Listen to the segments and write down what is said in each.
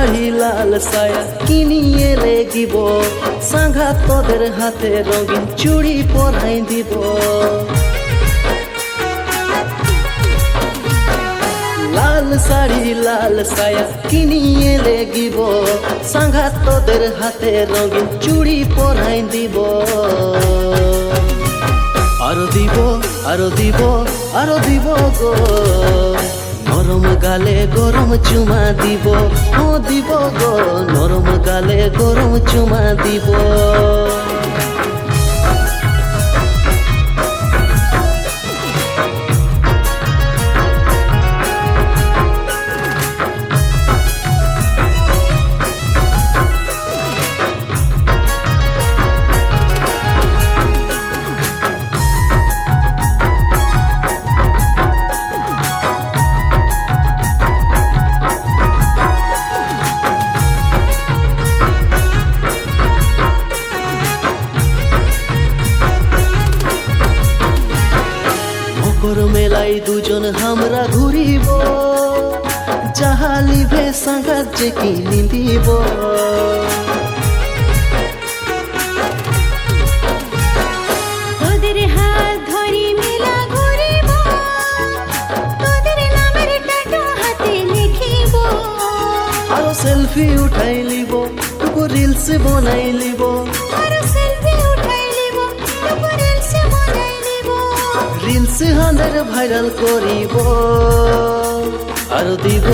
শাড়ি লাল সায়া কিনিয়ে লেগিব সাঙ্ঘা তোদের হাতে রঙিন চুড়ি পরাই দিব লাল শাড়ি লাল সায়া কিনিয়ে লেগিব সাঙ্ঘা তোদের হাতে রঙিন চুড়ি পরাই দিব আরো দিব আরো দিব আরো দিব গো নরম গালে গরম চুমা দিব ও দিব গো নরম গালে গরম চুমা দিব মেলাই দুজন আমরা ঘুরিব যাহা লিভে সাঙ্গাত যে কিনি দিব তোদের হাত ধরি মেলা ঘুরিব তোদের নামের টাটু হাতে লিখিব আরো সেলফি উঠাই লিব টুকু রিলস বনাই লিব রিলস হাঁদের ভাইরাল করিব আরো দিব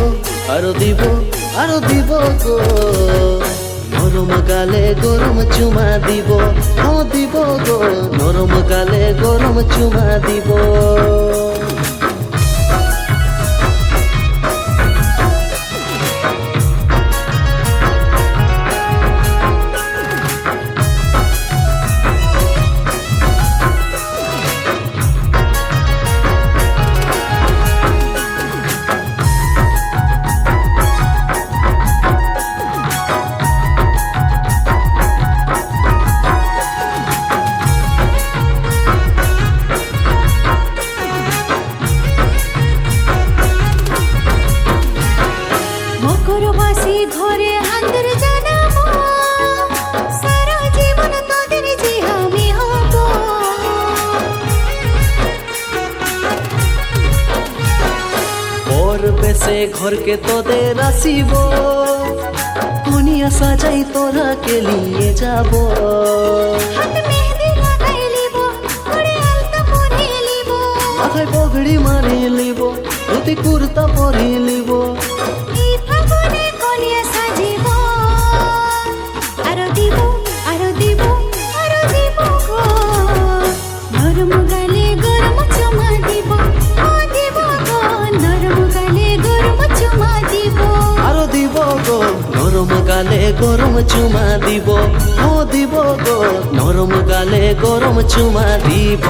আরো দিব আরো দিব গো নরম গালে গরম চুমা দিব ও দিব গো নরম গালে গরম চুমা দিব মকরবাসী ঘরে আন্দর জানাবো সারা জীবন তোদের যে আমি হব ওর বেশে ঘরকে তোদের আসিব কনিয়া সাজাই তোরা কে নিয়ে যাব হাত মেহেদি লাগাই লিব ঘরে আলতা পরে লিব মাথায় পগড়ি মারি লিব ধুতি কুর্তা পরি লিব এই ফাগুনে কনিয়া সাজিব আরো দিব আরো দিব আরো দিব গো নরম গালে গরম চুমা দিব ও দিব গো নরম গালে গরম চুমা দিব আরো দিব গো নরম গালে গরম চুমা দিব ও দিব গো নরম গালে গরম চুমা দিব